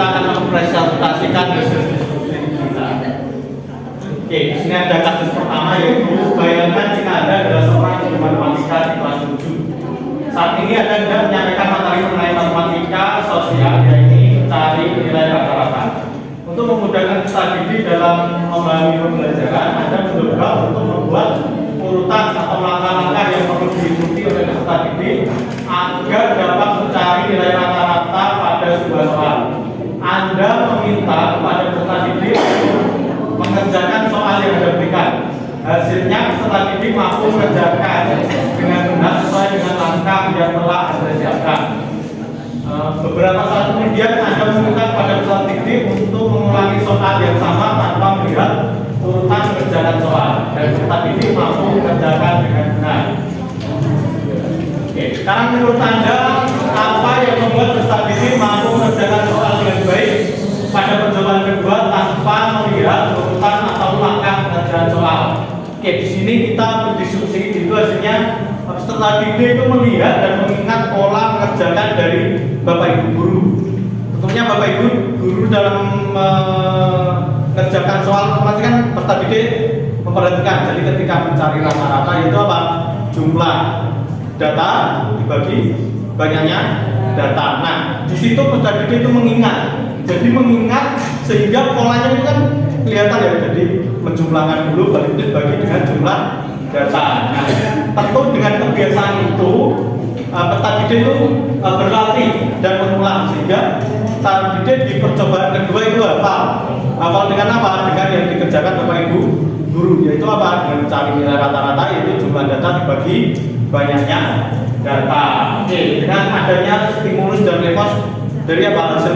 akan mempresentasikan hasil diskusi kita. Oke, di sini ada kasus pertama, yaitu bayangkan jika Anda adalah seorang guru matematika di kelas 7. Saat ini Anda hendak menyampaikan materi mengenai matematika sosial, yaitu mencari nilai rata-rata. Untuk memudahkan peserta didik dalam memahami pembelajaran, Anda mencoba untuk membuat urutan atau langkah-langkah yang perlu diikuti oleh peserta didik agar dapat mencari nilai rata-rata pada sebuah soal. Anda meminta kepada peserta didik untuk mengerjakan soal yang Anda berikan. Hasilnya peserta didik mampu mengerjakan dengan benar sesuai dengan langkah yang telah Anda siapkan. Beberapa saat kemudian Anda meminta kepada peserta didik untuk mengulangi soal yang sama tanpa melihat urutan mengerjakan soal, dan peserta didik mampu mengerjakan dengan benar. Oke, sekarang menurut Anda apa yang membuat peserta didik mampu mengerjakan soal dengan baik pada percobaan kedua tanpa melihat urutan atau langkah pengerjaan soal? Oke, di sini kita berdiskusi, itu hasilnya peserta didik itu melihat dan mengingat pola mengerjakan dari Bapak Ibu guru. Tentunya Bapak Ibu guru dalam mengerjakan soal otomatis kan peserta didik memperhatikan. Jadi ketika mencari rata-rata itu apa? Jumlah data dibagi banyaknya data. Nah, di situ peserta didik itu mengingat. Jadi mengingat sehingga polanya itu kan kelihatan ya. Jadi menjumlahkan dulu bagi dengan jumlah data. Nah, tentu dengan kebiasaan itu peserta didik itu berlatih dan mengulang sehingga peserta didik di percobaan kedua itu hafal dengan apa? Dengan yang dikerjakan Bapak Ibu guru, yaitu apa? Dengan mencari nilai rata-rata, yaitu jumlah data dibagi banyaknya data. Oke, dengan adanya stimulus dan respons dari apa hasil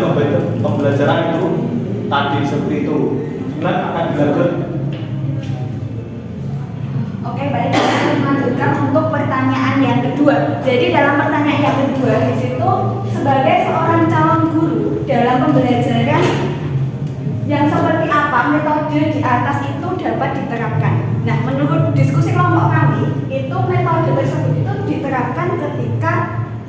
pembelajaran itu tadi seperti itu. Kemudian akan dilanjut. Oke, baik, kita melanjutkan untuk pertanyaan yang kedua. Jadi dalam pertanyaan yang kedua di situ, sebagai seorang calon guru dalam pembelajaran yang seperti apa metode di atas itu dapat diterapkan. Nah, menurut diskusi kelompok kami, itu metode tersebut itu diterapkan ketika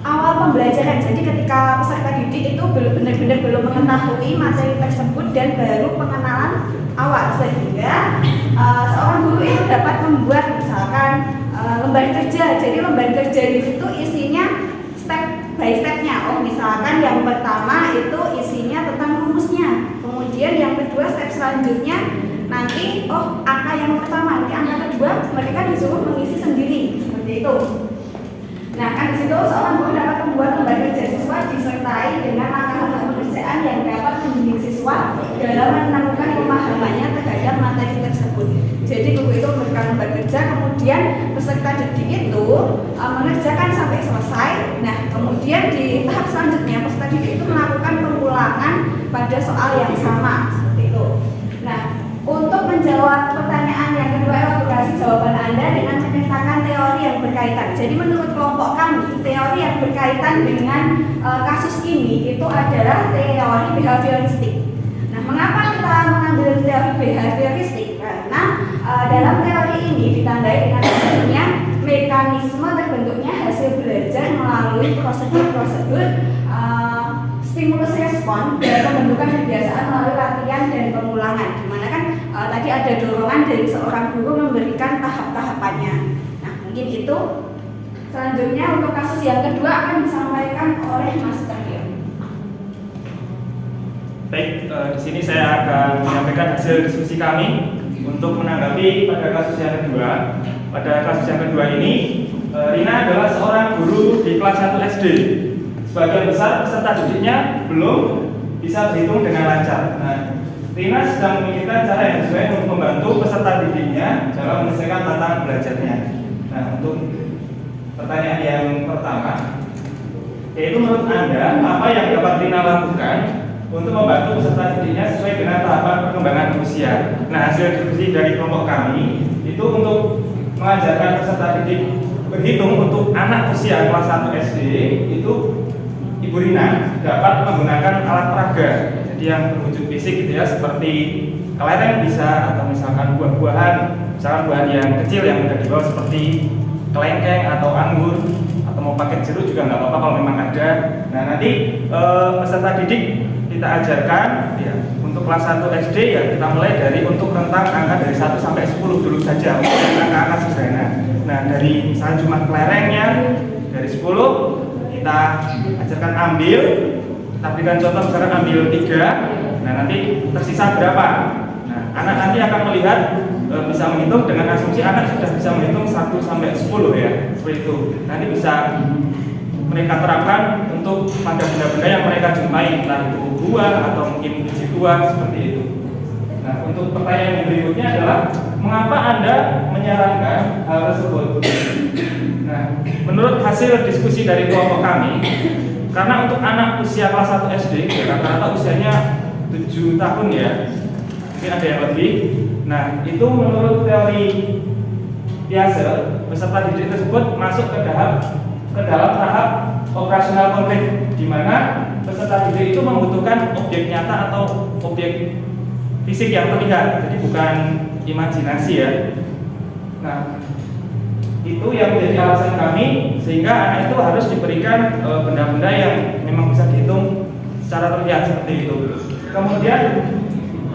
awal pembelajaran. Jadi ketika peserta didik itu benar-benar belum mengetahui materi tersebut dan baru pengenalan awal, sehingga seorang guru itu dapat membuat misalkan lembar kerja. Jadi lembar kerja di situ isinya step by stepnya. Oh, misalkan yang pertama itu isinya tentang rumusnya. Kemudian yang kedua step selanjutnya nanti angka yang pertama, nanti angka kedua mereka disuruh mengisi sendiri seperti itu. Nah, kan di situ seorang guru dapat membuat lembar kerja siswa disertai dengan langkah-langkah pekerjaan yang dapat membimbing siswa dalam menemukan pemahamannya terhadap materi tersebut. Jadi guru itu memberikan lembar kerja, kemudian peserta didik itu mengerjakan sampai selesai. Nah, kemudian di tahap selanjutnya peserta didik itu melakukan pengulangan pada soal yang sama seperti itu. Nah, untuk menjawab pertanyaan yang kedua, elaborasi jawaban Anda dengan menyertakan teori yang berkaitan. Jadi menurut kelompok kami, teori yang berkaitan dengan kasus ini itu adalah teori behavioristik. Nah, mengapa kita mengambil teori behavioristik? Karena dalam teori ini ditandai dengan adanya mekanisme terbentuknya hasil belajar melalui prosedur-prosedur stimulus respon dan pembentukan kebiasaan melalui latihan dan pengulangan, di mana kan tadi ada dorongan dari seorang guru memberikan tahap-tahapannya. Nah, mungkin itu. Selanjutnya untuk kasus yang kedua akan disampaikan oleh Mas Cahyo. Baik, di sini saya akan menyampaikan hasil diskusi kami untuk menanggapi pada kasus yang kedua. Pada kasus yang kedua ini, Rina adalah seorang guru di kelas 1 SD. Sebagian besar peserta didiknya belum bisa berhitung dengan lancar. Nah, Rina sedang memikirkan cara yang sesuai untuk membantu peserta didiknya dalam menyelesaikan tantangan belajarnya. Nah, untuk pertanyaan yang pertama, yaitu menurut Anda apa yang dapat Rina lakukan untuk membantu peserta didiknya sesuai dengan tahapan perkembangan usia? Nah, hasil diskusi dari kelompok kami itu untuk mengajarkan peserta didik berhitung untuk anak usia kelas 1 SD itu Ibu Rina dapat menggunakan alat peraga, jadi yang berwujud fisik gitu ya, seperti kelereng bisa, atau misalkan buah-buahan, misalkan buahan yang kecil yang mudah dibawa seperti kelengkeng atau anggur, atau mau pakai jeruk juga nggak apa-apa kalau memang ada. Nah, nanti peserta didik kita ajarkan ya, untuk kelas 1 SD ya kita mulai dari untuk rentang angka dari 1 sampai 10 dulu saja untuk angka-angka sederhana. Nah, dari misalnya jumlah kelerengnya dari 10 kita ajarkan ambil, kita berikan contoh misalkan ambil 3. Nah, nanti tersisa berapa? Nah, anak nanti akan melihat bisa menghitung dengan asumsi anak sudah bisa menghitung 1 sampai 10 ya, seperti itu. Nanti bisa mereka terapkan untuk pada benda-benda yang mereka jumpai, entah itu buah atau mungkin biji buah seperti itu. Nah, untuk pertanyaan yang berikutnya adalah mengapa Anda menyarankan hal tersebut? Nah, menurut hasil diskusi dari kelompok kami, karena untuk anak usia kelas 1 SD, ya, rata-rata usianya 7 tahun ya, mungkin ada yang lebih. Nah, itu menurut teori Piaget, peserta didik tersebut masuk ke dalam tahap operasional konkret, di mana peserta didik itu membutuhkan objek nyata atau objek fisik yang terlihat, jadi bukan imajinasi ya. Nah, itu yang menjadi alasan kami sehingga anak itu harus diberikan benda-benda yang memang bisa dihitung secara terlihat seperti itu. Kemudian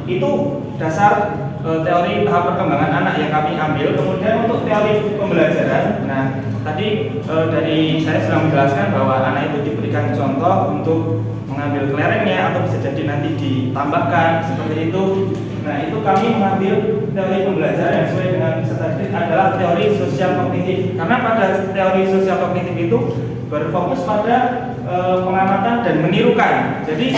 itu dasar teori tahap perkembangan anak yang kami ambil. Kemudian untuk teori pembelajaran, nah tadi dari saya sudah menjelaskan bahwa anak itu diberikan contoh untuk mengambil kelerengnya atau bisa jadi nanti ditambahkan seperti itu. Nah, itu kami mengambil teori pembelajaran yang sesuai dengan peserta didik adalah teori sosial kognitif. Karena pada teori sosial kognitif itu berfokus pada pengamatan dan menirukan. Jadi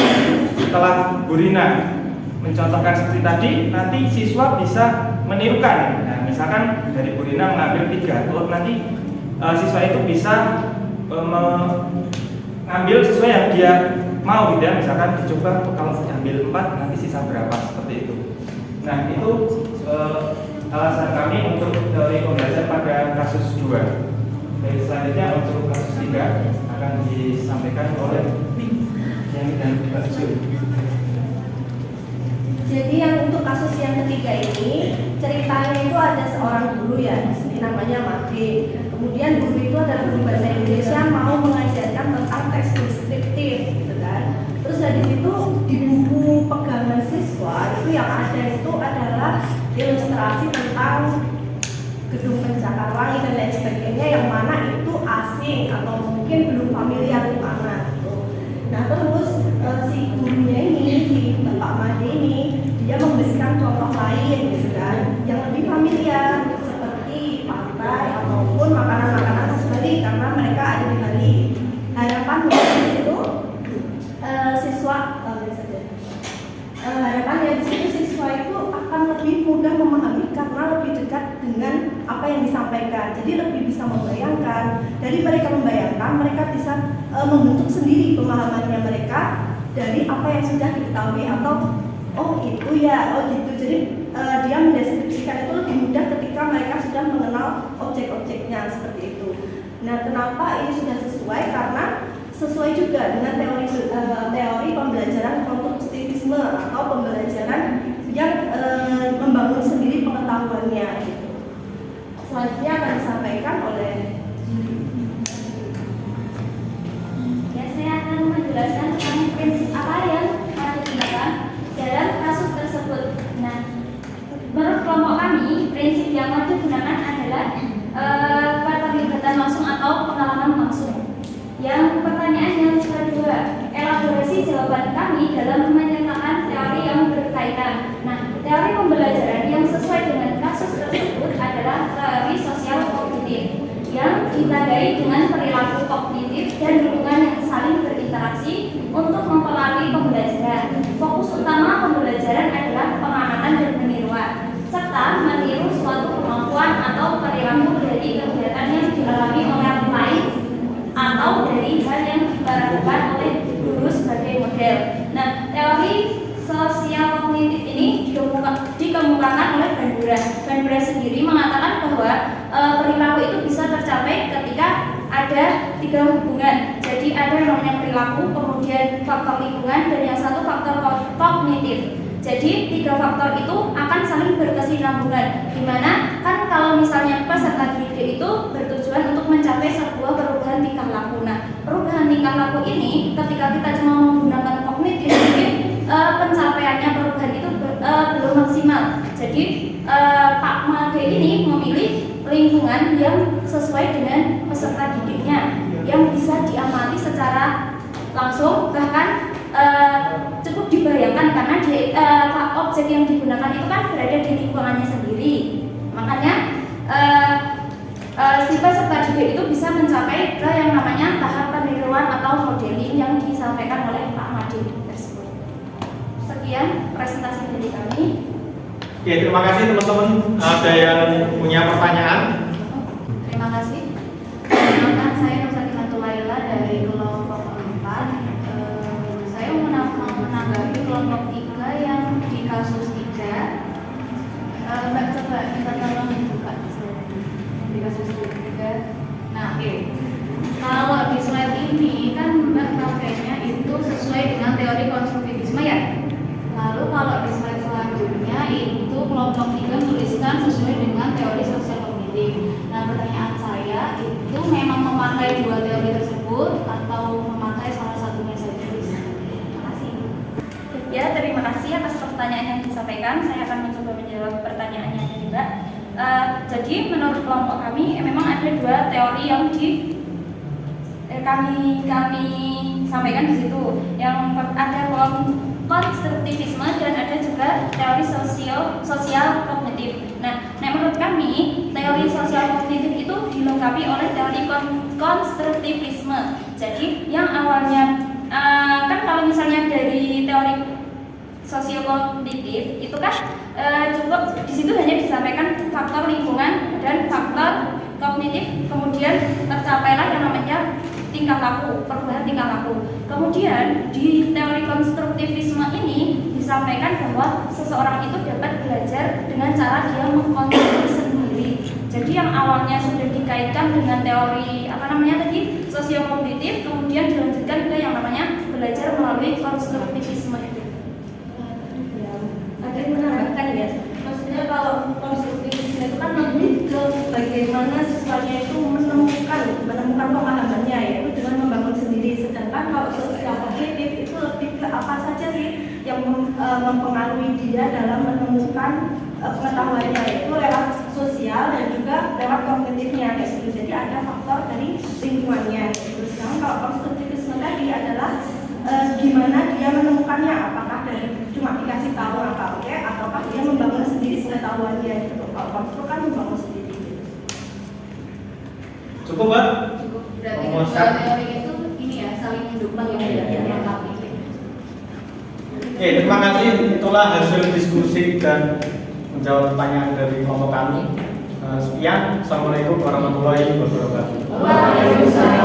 setelah Bu Rina mencontohkan seperti tadi, nanti siswa bisa menirukan. Nah, misalkan dari Bu Rina mengambil 3, kalau nanti siswa itu bisa mengambil sesuai yang dia mau gitu ya. Misalkan dicoba kalau diambil 4 nanti sisa berapa seperti itu. Nah, itu alasan kami untuk teori pembelajaran pada kasus 2. Baik, selanjutnya untuk kasus 3 akan disampaikan oleh yang dan Mbak Jul. Jadi yang untuk kasus yang ketiga ini ceritanya itu ada seorang guru ya, namanya Made. Kemudian guru itu adalah guru bahasa Indonesia mau mengajarkan tentang teks deskriptif, gitu kan. Terus dari situ di buku pegangan siswa itu yang ada itu adalah ilustrasi tentang gedung pencakar langit dan lain sebagainya yang mana itu asing atau mungkin belum familiar di mana gitu. Nah, terus si gurunya ini, si Bapak Made ini, dia memberikan contoh lain gitu kan, yang lebih familiar seperti pantai ataupun makanan-makanan khas Bali karena mereka ada di Bali. Harapannya di situ harapannya di situ siswa itu akan lebih mudah memahami karena lebih dekat dengan apa yang disampaikan. Jadi lebih bisa membayangkan. Dari mereka membayangkan, mereka bisa membentuk sendiri pemahamannya mereka dari apa yang sudah diketahui atau oh itu ya, oh gitu. Jadi dia mendeskripsikan itu lebih mudah ketika mereka sudah mengenal objek-objeknya seperti itu. Nah, kenapa ini sudah sesuai? Karena sesuai juga dengan teori pembelajaran konstruktivisme atau pembelajaran yang membangun sendiri pengetahuannya. Gitu. Selanjutnya akan disampaikan oleh ya, saya akan menjelaskan tentang prinsip apa yang akan digunakan dalam kasus tersebut. Nah, menurut kelompok kami, prinsip yang akan digunakan adalah keterlibatan langsung atau pengalaman langsung. Yang pertanyaan yang kedua, elaborasi jawaban kami dalam menyatakan teori yang berkaitan. Nah, teori pembelajaran yang sesuai dengan kasus tersebut adalah teori sosial kognitif yang ditandai dengan perilaku kognitif dan hubungan yang saling berinteraksi untuk mempengaruhi pembelajaran. Fokus utama pembelajaran adalah pengamatan dan peniruan, serta meniru suatu kemampuan atau perilaku dari kegiatan yang dialami oleh orang lain atau dari hal yang dilakukan oleh guru sebagai model. Nah, teori sosial kognitif ini dikemukakan oleh Bandura. Bandura sendiri mengatakan bahwa perilaku itu bisa tercapai ketika ada 3 hubungan. Jadi ada yang namanya perilaku, kemudian faktor lingkungan, dan yang satu faktor kognitif. Jadi 3 faktor itu akan saling berkesinambungan. Dimana kan kalau misalnya peserta didik itu bertujuan untuk mencapai sebuah perubahan tingkah laku. Nah, perubahan tingkah laku ini ketika kita cuma menggunakan kognitif mungkin lingkungan yang sesuai dengan peserta didiknya, yang bisa diamati secara langsung, bahkan cukup dibayangkan karena objek yang digunakan itu kan berada di lingkungannya sendiri. Makanya si peserta didik itu bisa mencapai ke yang namanya tahap peniruan atau modeling yang disampaikan oleh Pak Madi tersebut. Sekian presentasi dari kami. Oke, terima kasih teman-teman. Ada yang punya pertanyaan? Terima kasih. Perkenalkan, saya Nursakinah Laila dari kelompok 4. Saya mau menanggapi kelompok 3 yang di kasus 3. Mbak coba minta tolong dibuka di kasus 3. Nah, oke. Kalau di slide ini kan Mbak pakainya itu sesuai dengan teori konstruktivisme ya. Lalu kalau di slide selanjutnya itu kelompok 3 tuliskan sesuai dengan teori sosial kognitif. Nah, pertanyaan saya itu memang memakai dua teori tersebut atau memakai salah satunya saja? Terima kasih. Ya, terima kasih atas pertanyaan yang disampaikan. Saya akan mencoba menjawab pertanyaannya dari Mbak. Jadi menurut kelompok kami memang ada dua teori yang kami sampaikan di situ. Yang ada konstruktivisme dan ada juga teori sosial kognitif. Nah, menurut kami teori sosial kognitif itu dilengkapi oleh teori konstruktivisme. Jadi yang awalnya kan kalau misalnya dari teori sosial kognitif itu kan cukup di situ hanya disampaikan faktor lingkungan dan faktor kognitif, kemudian tercapailah yang namanya tingkah laku, perubahan tingkah laku. Kemudian di teori konstruktivisme ini disampaikan bahwa seseorang itu dapat belajar dengan cara dia mengkonstruksi sendiri. Jadi yang awalnya sudah dikaitkan dengan teori tadi sosiokognitif, kemudian dilanjutkan ke yang namanya belajar melalui konstruktivisme itu. Ada yang menambahkan ya, maksudnya kalau konstruktivisme itu kan lebih ke bagaimana siswanya itu menemukan pemahamannya, yaitu dengan membangun sendiri. Sedangkan kalau sosial kognitif itu lebih ke apa saja sih yang mempengaruhi dia dalam menemukan pengetahuannya, yaitu lewat sosial dan juga lewat kognitifnya kayak gitu. Jadi ada faktor dari lingkungannya gitu. Sedangkan kalau konstruktivisme tadi adalah gimana dia menemukannya, apakah dari cuma dikasih tahu apa ataukah dia membangun sendiri pengetahuannya gitu. Kalau konstruk kan membangun sendiri gitu. Cukup, Mbak? Cukup. Berarti kedua teori itu ini ya saling mendukung ya, tidak melengkapi. Oke, terima kasih. Itulah hasil diskusi dan menjawab pertanyaan dari kelompok kami. Sekian. Assalamualaikum warahmatullahi wabarakatuh. Waalaikumsalam.